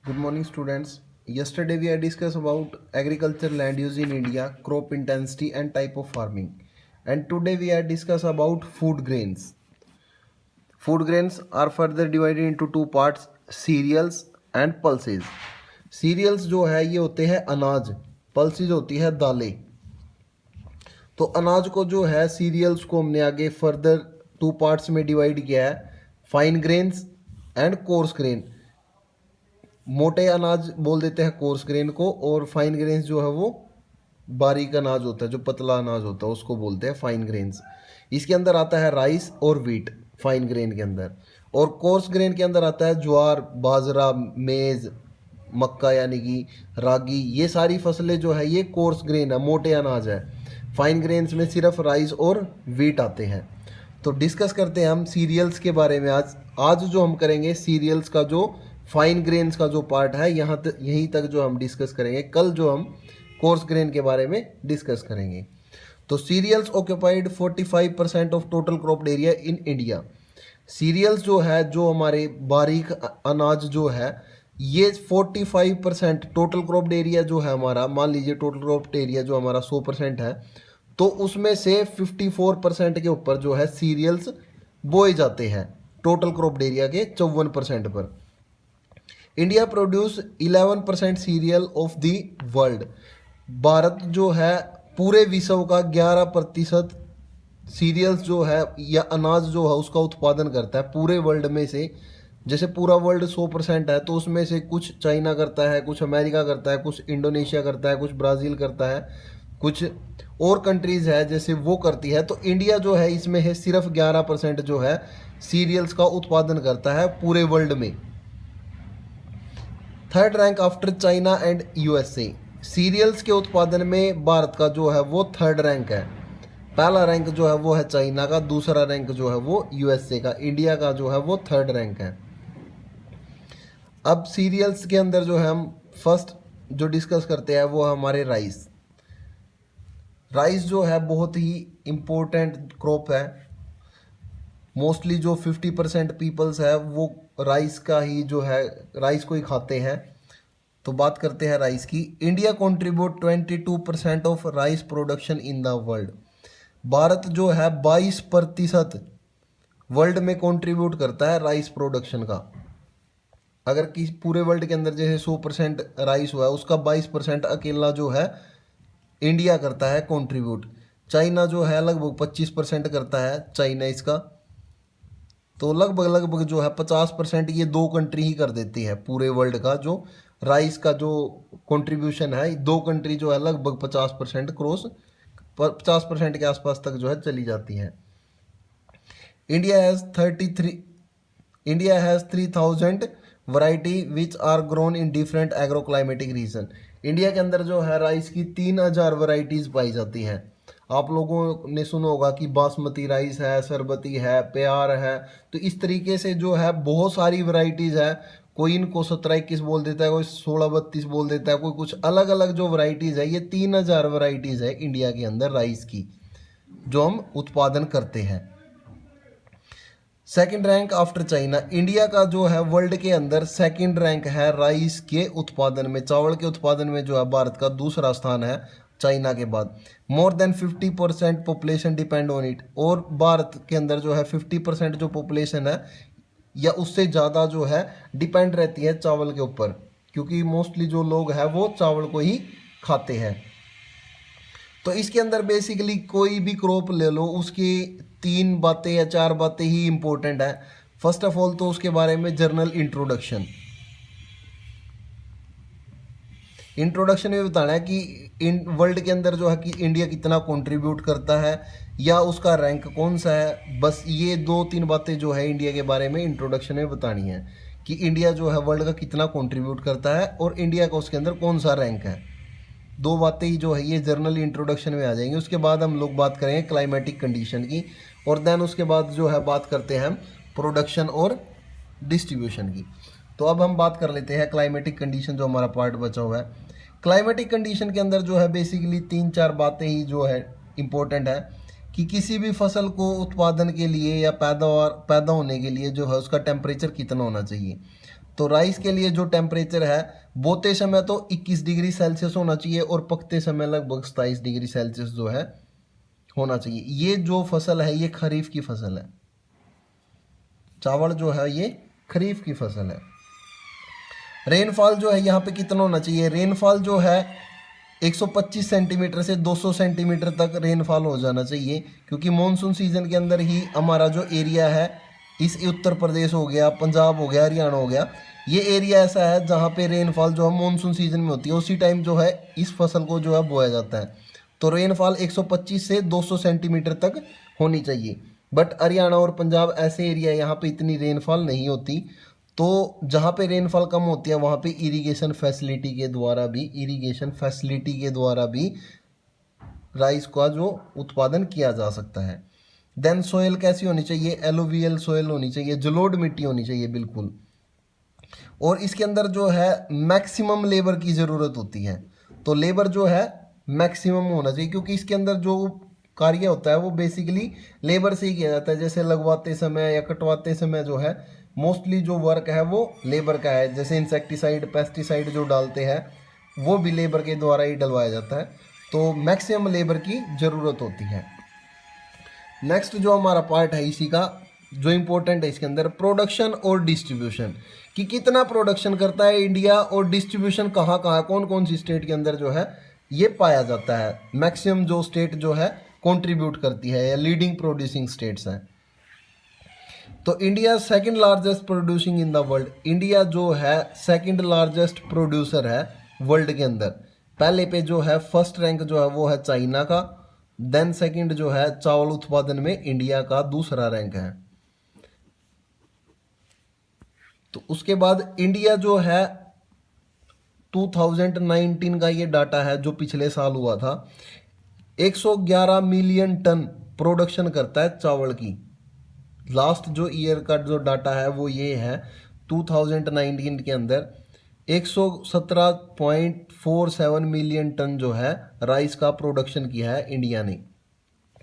Good morning, students. Yesterday we had discussed about agriculture land use in India, crop intensity and type of farming. And today we had discussed about food grains. Food grains are further divided into two parts, cereals and pulses. Cereals जो है ये होते हैं अनाज, pulses होती है दालें. तो अनाज को जो है सीरियल्स को हमने आगे फर्दर टू पार्ट्स में डिवाइड किया है, fine grains and coarse grain. मोटे अनाज बोल देते हैं कोर्स ग्रेन को, और फाइन ग्रेन्स जो है वो बारीक अनाज होता है, जो पतला अनाज होता है उसको बोलते हैं फाइन ग्रेन्स. इसके अंदर आता है राइस और व्हीट फाइन ग्रेन के अंदर, और कोर्स ग्रेन के अंदर आता है ज्वार, बाजरा, मेज़, मक्का यानी कि रागी. ये सारी फसलें जो है ये कोर्स ग्रेन है, मोटे अनाज है. फाइन ग्रेन्स में सिर्फ राइस और व्हीट आते हैं. तो डिस्कस करते हैं हम सीरियल्स के बारे में. आज जो हम करेंगे सीरियल्स का जो फाइन ग्रेन्स का जो पार्ट है यहीं तक जो हम डिस्कस करेंगे. कल जो हम कोर्स ग्रेन के बारे में डिस्कस करेंगे. तो cereals occupied 45% of total cropped area in India. Cereals जो है, जो हमारे बारीक अनाज जो है, ये 45% टोटल क्रॉप्ड एरिया जो है हमारा, मान लीजिए टोटल क्रॉप्ड एरिया जो हमारा 100% है, तो उसमें से 54% के ऊपर जो है सीरियल्स बोए जाते हैं टोटल क्रॉप्ड एरिया के 54% पर. India produce 11% serial of the world. Bharat जो है पूरे विश्व का 11% सीरियल्स जो है या अनाज जो है उसका उत्पादन करता है पूरे वर्ल्ड में से. जैसे पूरा वर्ल्ड 100% है, तो उसमें से कुछ चाइना करता है, कुछ अमेरिका करता है, कुछ इंडोनेशिया करता है, कुछ ब्राज़ील करता है, कुछ और कंट्रीज़ है जैसे वो करती है. तो इंडिया जो है इसमें है सिर्फ 11% जो है सीरियल्स का उत्पादन करता है पूरे वर्ल्ड में. Third rank after China and USA. Cereals के उत्पादन में भारत का जो है वो थर्ड रैंक है. पहला रैंक जो है वो है चाइना का, दूसरा रैंक जो है वो यूएसए का. इंडिया का जो है वो थर्ड रैंक है. अब सीरियल्स के अंदर जो है हम फर्स्ट जो डिस्कस करते हैं वो है हमारे राइस. राइस जो है बहुत ही इम्पोर्टेंट क्रॉप है. मोस्टली जो 50% पीपल्स है वो राइस का ही जो है राइस को ही खाते हैं. तो बात करते हैं राइस की. India contribute 22% of rice production in the world. Bharat जो है 22% वर्ल्ड में कंट्रीब्यूट करता है राइस प्रोडक्शन का. अगर किसी पूरे वर्ल्ड के अंदर जैसे 100% राइस हुआ है, उसका 22% अकेला जो है इंडिया करता है कंट्रीब्यूट. चाइना जो है लगभग 25% करता है चाइना इसका. तो लगभग जो है 50% ये दो कंट्री ही कर देती है पूरे वर्ल्ड का. जो राइस का जो कंट्रीब्यूशन है, दो कंट्री जो है लगभग 50% क्रॉस 50% के आसपास तक जो है चली जाती है. India has 3000 variety which are grown in different agro climatic region. India के अंदर जो है राइस की 3000 वैरायटीज़ पाई जाती हैं. आप लोगों ने सुना होगा कि बासमती राइस है, सरबती है, प्यार है. तो इस तरीके से जो है बहुत सारी वैरायटीज़ है. कोई इनको 1721 बोल देता है, कोई 1632 बोल देता है, कोई कुछ अलग अलग जो वैरायटीज़ है. ये 3000 वैरायटीज़ है इंडिया के अंदर राइस की जो हम उत्पादन करते हैं. Second rank after China. India का जो है वर्ल्ड के अंदर सेकंड रैंक है राइस के उत्पादन में. चावल के उत्पादन में जो है भारत का दूसरा स्थान है चाइना के बाद. More than 50% population depend on it. और भारत के अंदर जो है 50% जो पॉपुलेशन है या उससे ज़्यादा जो है डिपेंड रहती है चावल के ऊपर, क्योंकि मोस्टली जो लोग हैं वो चावल को ही खाते हैं. तो इसके अंदर बेसिकली कोई भी क्रॉप ले लो, उसकी 3 बातें या 4 बातें ही इम्पोर्टेंट है. फर्स्ट ऑफ ऑल तो उसके बारे में जर्नल इंट्रोडक्शन में बताना है कि इन वर्ल्ड के अंदर जो है कि इंडिया कितना कंट्रीब्यूट करता है या उसका रैंक कौन सा है. बस ये 2-3 बातें जो है इंडिया के बारे में इंट्रोडक्शन में बतानी है कि इंडिया जो है वर्ल्ड का कितना कंट्रीब्यूट करता है और इंडिया का उसके अंदर कौन सा रैंक है. 2 बातें ही जो है ये जर्नल इंट्रोडक्शन में आ जाएंगी. उसके बाद हम लोग बात करेंगे क्लाइमेटिक कंडीशन की, और देन उसके बाद जो है बात करते हैं हम प्रोडक्शन और डिस्ट्रीब्यूशन की. तो अब हम बात कर लेते हैं क्लाइमेटिक कंडीशन, जो हमारा पार्ट बचा हुआ है. क्लाइमेटिक कंडीशन के अंदर जो है बेसिकली 3-4 बातें ही जो है इम्पोर्टेंट है कि किसी भी फसल को उत्पादन के लिए या पैदा होने के लिए जो है उसका टेम्परेचर कितना होना चाहिए. तो राइस के लिए जो टेम्परेचर है बोते समय तो 21 डिग्री सेल्सियस होना चाहिए और पकते समय लगभग 27 डिग्री सेल्सियस जो है होना चाहिए। ये जो फसल है ये खरीफ की फसल है, चावल जो है ये खरीफ की फसल है। रेनफॉल जो है यहाँ पे कितना होना चाहिए, रेनफॉल जो है 125 सेंटीमीटर से 200 सेंटीमीटर तक रेनफॉल हो जाना चाहिए, क्योंकि मानसून सीजन के अंदर ही हमारा जो एरिया है, इस उत्तर प्रदेश हो गया, पंजाब हो गया, हरियाणा हो गया, ये एरिया ऐसा है जहाँ पे रेनफॉल जो है मानसून सीजन में होती है, उसी टाइम जो है इस फसल को जो है बोया जाता है। तो रेनफॉल 125 से 200 सेंटीमीटर तक होनी चाहिए। बट हरियाणा और पंजाब ऐसे एरिया यहाँ पे इतनी रेनफॉल नहीं होती। तो जहाँ पे रेनफॉल कम होती है वहाँ पे इरिगेशन फैसिलिटी के द्वारा भी राइस का जो उत्पादन किया जा सकता है। देन सोयल कैसी होनी चाहिए, एलोवियल सोयल होनी चाहिए, जलोढ़ मिट्टी होनी चाहिए बिल्कुल। और इसके अंदर जो है मैक्सिमम लेबर की ज़रूरत होती है, तो लेबर जो है मैक्सिमम होना चाहिए, क्योंकि इसके अंदर जो कार्य होता है वो बेसिकली लेबर से ही किया जाता है। जैसे लगवाते समय या कटवाते समय जो है मोस्टली जो वर्क है वो लेबर का है। जैसे इंसेक्टिसाइड, पेस्टिसाइड जो डालते हैं वो भी लेबर के द्वारा ही डलवाया जाता है, तो मैक्सिमम लेबर की ज़रूरत होती है। नेक्स्ट जो हमारा पार्ट है इसी का जो इम्पोर्टेंट है इसके अंदर, प्रोडक्शन और डिस्ट्रीब्यूशन, कि कितना प्रोडक्शन करता है इंडिया और डिस्ट्रीब्यूशन कहाँ कहाँ, कौन कौन सी स्टेट के अंदर जो है ये पाया जाता है। मैक्सिमम जो स्टेट जो है कंट्रीब्यूट करती है या लीडिंग प्रोड्यूसिंग स्टेट्स हैं। तो India second largest producing in the world, India जो है सेकंड लार्जेस्ट प्रोड्यूसर है वर्ल्ड के अंदर। पहले पे जो है फर्स्ट रैंक जो है वो है चाइना का, देन सेकंड जो है चावल उत्पादन में इंडिया का दूसरा रैंक है। तो उसके बाद इंडिया जो है 2019 का ये डाटा है जो पिछले साल हुआ था, 111 मिलियन टन प्रोडक्शन करता है चावल की। लास्ट जो ईयर का जो डाटा है वो ये है 2019 के अंदर 117.47 मिलियन टन जो है राइस का प्रोडक्शन किया है इंडिया ने।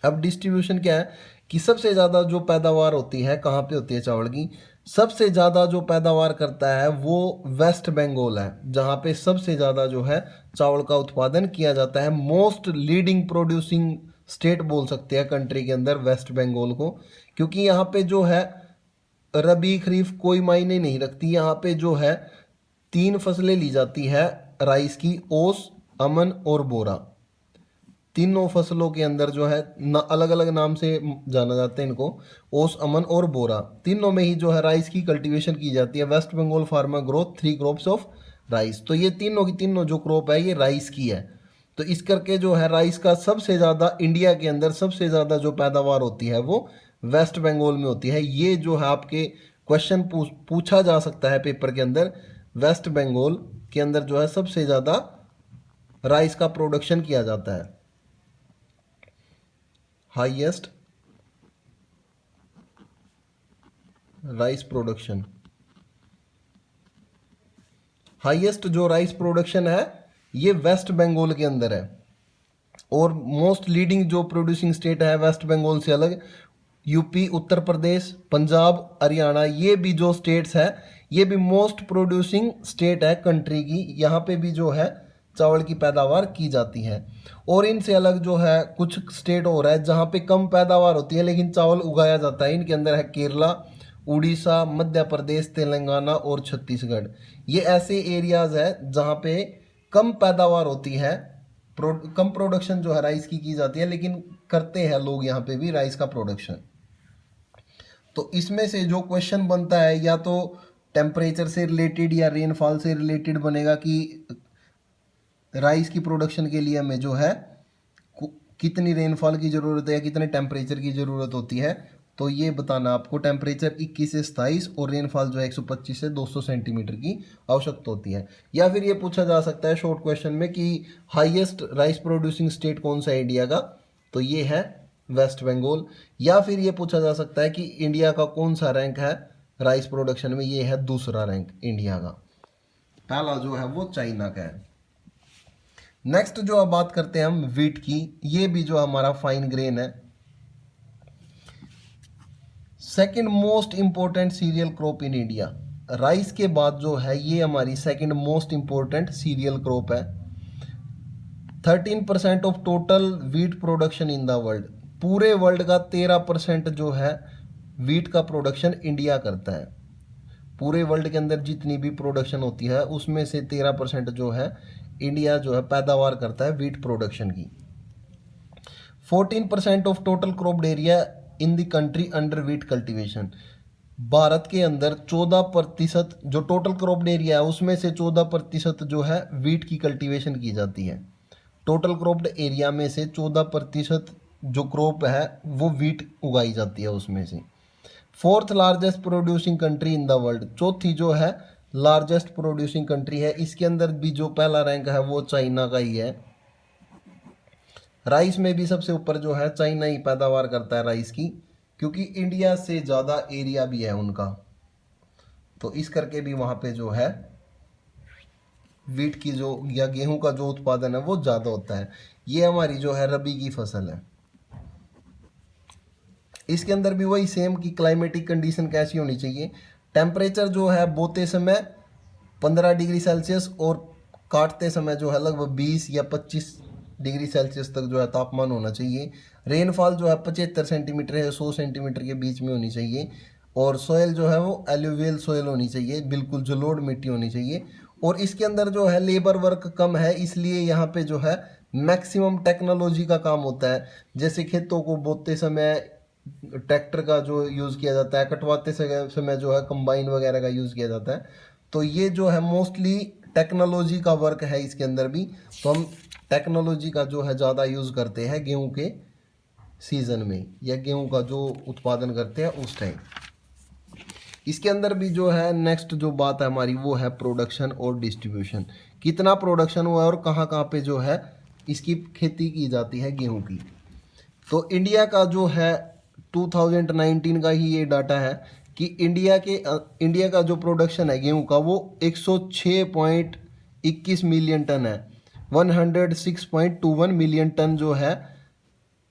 अब डिस्ट्रीब्यूशन क्या है कि सबसे ज़्यादा जो पैदावार होती है कहाँ पे होती है चावल की, सबसे ज़्यादा जो पैदावार करता है वो वेस्ट बंगाल है, जहाँ पे सबसे ज़्यादा जो है चावल का उत्पादन किया जाता है। मोस्ट लीडिंग प्रोड्यूसिंग स्टेट बोल सकते हैं कंट्री के अंदर वेस्ट बंगाल को, क्योंकि यहाँ पे जो है रबी खरीफ कोई मायने नहीं रखती। यहाँ पे जो है 3 फसलें ली जाती है राइस की, ओस, अमन और बोरा। तीनों फसलों के अंदर जो है अलग अलग नाम से जाना जाता है इनको, ओस, अमन और बोरा। तीनों में ही जो है राइस की कल्टीवेशन की जाती है। West Bengal farmer growth 3 crops of rice, तो ये तीनों की तीनों जो क्रॉप है ये राइस की है। तो इस करके जो है राइस का सबसे ज़्यादा इंडिया के अंदर सबसे ज़्यादा जो पैदावार होती है वो वेस्ट बंगाल में होती है। ये जो है आपके क्वेश्चन पूछा जा सकता है पेपर के अंदर, वेस्ट बंगाल के अंदर जो है सबसे ज़्यादा राइस का प्रोडक्शन किया जाता है। हाईएस्ट राइस प्रोडक्शन, हाईएस्ट जो राइस प्रोडक्शन है ये वेस्ट बंगाल के अंदर है। और मोस्ट लीडिंग जो प्रोड्यूसिंग स्टेट है वेस्ट बंगाल से अलग यूपी, उत्तर प्रदेश, पंजाब, हरियाणा, ये भी जो स्टेट्स है ये भी मोस्ट प्रोड्यूसिंग स्टेट है कंट्री की। यहाँ पे भी जो है चावल की पैदावार की जाती है। और इनसे अलग जो है कुछ स्टेट और है जहाँ पे कम पैदावार होती है लेकिन चावल उगाया जाता है। इनके अंदर है केरला, उड़ीसा, मध्य प्रदेश, तेलंगाना और छत्तीसगढ़। ये ऐसे एरियाज है जहाँ पे कम पैदावार होती है, कम प्रोडक्शन जो है राइस की जाती है, लेकिन करते हैं लोग यहाँ पे भी राइस का प्रोडक्शन। तो इसमें से जो क्वेश्चन बनता है या तो टेम्परेचर से रिलेटेड या रेनफॉल से रिलेटेड बनेगा कि राइस की प्रोडक्शन के लिए हमें जो है कितनी रेनफॉल की ज़रूरत है या कितने टेम्परेचर की ज़रूरत होती है। तो ये बताना आपको, टेम्परेचर 21 से 27 और रेनफॉल जो है 125 से 200 सेंटीमीटर की आवश्यकता होती है। या फिर ये पूछा जा सकता है शॉर्ट क्वेश्चन में कि हाईएस्ट राइस प्रोड्यूसिंग स्टेट कौन सा है इंडिया का, तो ये है वेस्ट बंगाल। या फिर ये पूछा जा सकता है कि इंडिया का कौन सा रैंक है राइस प्रोडक्शन में, ये है दूसरा रैंक इंडिया का, पहला जो है वो चाइना का है। नेक्स्ट जो अब बात करते हैं हम वीट की, ये भी जो हमारा फाइन ग्रेन है, second most important cereal crop in India. Rice के बाद जो है ये हमारी second most important cereal crop है। 13% of total wheat production in the world, पूरे वर्ल्ड का 13% जो है वीट का प्रोडक्शन इंडिया करता है। पूरे वर्ल्ड के अंदर जितनी भी प्रोडक्शन होती है उसमें से 13% जो है इंडिया जो है पैदावार करता है वीट प्रोडक्शन की। 14% of total cropped area in the country under wheat cultivation, Bharat के अंदर 14% जो टोटल क्रॉप्ड एरिया है उसमें से 14% जो है वीट की कल्टीवेशन की जाती है। टोटल क्रॉप्ड एरिया में से 14% जो क्रॉप है वो वीट उगाई जाती है उसमें से। Fourth largest producing country in the world, चौथी जो है लार्जेस्ट प्रोड्यूसिंग कंट्री है। इसके अंदर भी जो पहला रैंक है वो चाइना का ही है। राइस में भी सबसे ऊपर जो है चाइना ही पैदावार करता है राइस की, क्योंकि इंडिया से ज़्यादा एरिया भी है उनका, तो इस करके भी वहाँ पे जो है वीट की जो या गेहूं का जो उत्पादन है वो ज़्यादा होता है। ये हमारी जो है रबी की फसल है। इसके अंदर भी वही सेम की क्लाइमेटिक कंडीशन कैसी होनी चाहिए। टेम्परेचर जो है बोते समय 15 डिग्री सेल्सियस और काटते समय जो है लगभग 20 या 25 डिग्री सेल्सियस तक जो है तापमान होना चाहिए। रेनफॉल जो है 75 सेंटीमीटर है 100 सेंटीमीटर के बीच में होनी चाहिए। और सोयल जो है वो एल्यूवियल सोयल होनी चाहिए, बिल्कुल जलोढ़ मिट्टी होनी चाहिए। और इसके अंदर जो है लेबर वर्क कम है, इसलिए यहाँ पे जो है मैक्सिमम टेक्नोलॉजी का काम होता है। जैसे खेतों को बोते समय ट्रैक्टर का जो यूज़ किया जाता है, कटवाते समय जो है कंबाइन वगैरह का यूज़ किया जाता है। तो ये जो है मोस्टली टेक्नोलॉजी का वर्क है इसके अंदर भी। तो हम टेक्नोलॉजी का जो है ज़्यादा यूज़ करते हैं गेहूं के सीज़न में या गेहूं का जो उत्पादन करते हैं उस टाइम। इसके अंदर भी जो है नेक्स्ट जो बात है हमारी वो है प्रोडक्शन और डिस्ट्रीब्यूशन। कितना प्रोडक्शन हुआ है और कहाँ कहाँ पे जो है इसकी खेती की जाती है गेहूं की। तो इंडिया का जो है 2019 का ही ये डाटा है कि इंडिया का जो प्रोडक्शन है गेहूं का वो 106.21 मिलियन टन है। 106.21 मिलियन टन जो है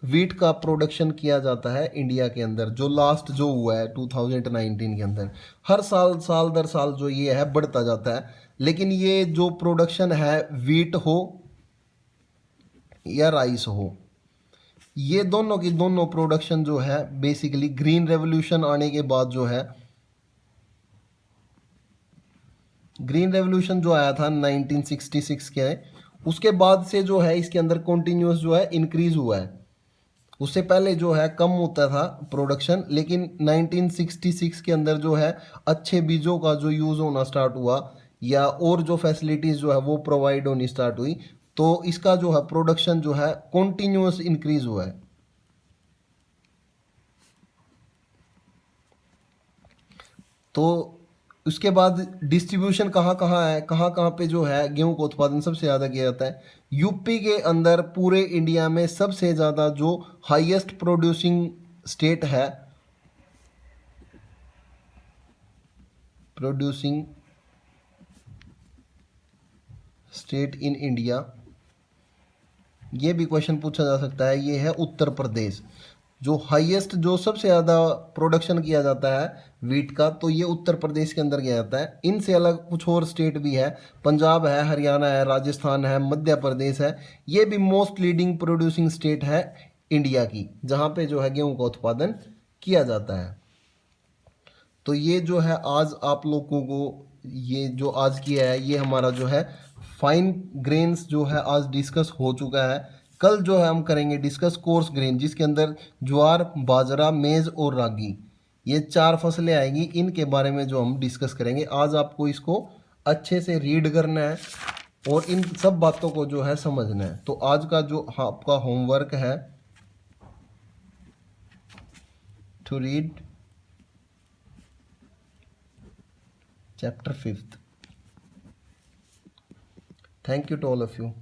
वीट का प्रोडक्शन किया जाता है इंडिया के अंदर, जो लास्ट जो हुआ है 2019 के अंदर। हर साल साल दर साल जो ये है बढ़ता जाता है। लेकिन ये जो प्रोडक्शन है वीट हो या राइस हो, ये दोनों की दोनों प्रोडक्शन जो है बेसिकली ग्रीन रेवोल्यूशन आने के बाद जो है, ग्रीन रेवोल्यूशन जो आया था 1966 के, उसके बाद से जो है इसके अंदर कॉन्टिन्यूस जो है इंक्रीज हुआ है। उससे पहले जो है कम होता था प्रोडक्शन, लेकिन 1966 के अंदर जो है अच्छे बीजों का जो यूज़ होना स्टार्ट हुआ या और जो फैसिलिटीज़ जो है वो प्रोवाइड होनी स्टार्ट हुई, तो इसका जो है प्रोडक्शन जो है कॉन्टिन्यूस इंक्रीज हुआ है। तो उसके बाद डिस्ट्रीब्यूशन कहाँ कहाँ है, कहाँ कहाँ पे जो है गेहूं का उत्पादन सबसे ज़्यादा किया जाता है। यूपी के अंदर पूरे इंडिया में सबसे ज़्यादा जो हाईएस्ट प्रोड्यूसिंग स्टेट है, प्रोड्यूसिंग स्टेट इन इंडिया, ये भी क्वेश्चन पूछा जा सकता है, ये है उत्तर प्रदेश। जो हाईएस्ट जो सबसे ज़्यादा प्रोडक्शन किया जाता है वीट का, तो ये उत्तर प्रदेश के अंदर किया जाता है। इनसे अलग कुछ और स्टेट भी है, पंजाब है, हरियाणा है, राजस्थान है, मध्य प्रदेश है। ये भी मोस्ट लीडिंग प्रोड्यूसिंग स्टेट है इंडिया की, जहाँ पे जो है गेहूं का उत्पादन किया जाता है। तो ये जो है आज आप लोगों को ये जो आज किया है ये हमारा जो है फाइन ग्रेन्स जो है आज डिस्कस हो चुका है। कल जो है हम करेंगे डिस्कस कोर्स ग्रेन, जिसके अंदर ज्वार, बाजरा, मेज और रागी, ये 4 फसलें आएंगी। इनके बारे में जो हम डिस्कस करेंगे आज, आपको इसको अच्छे से रीड करना है और इन सब बातों को जो है समझना है। तो आज का जो आपका होमवर्क है to read chapter 5th. Thank you to all of you.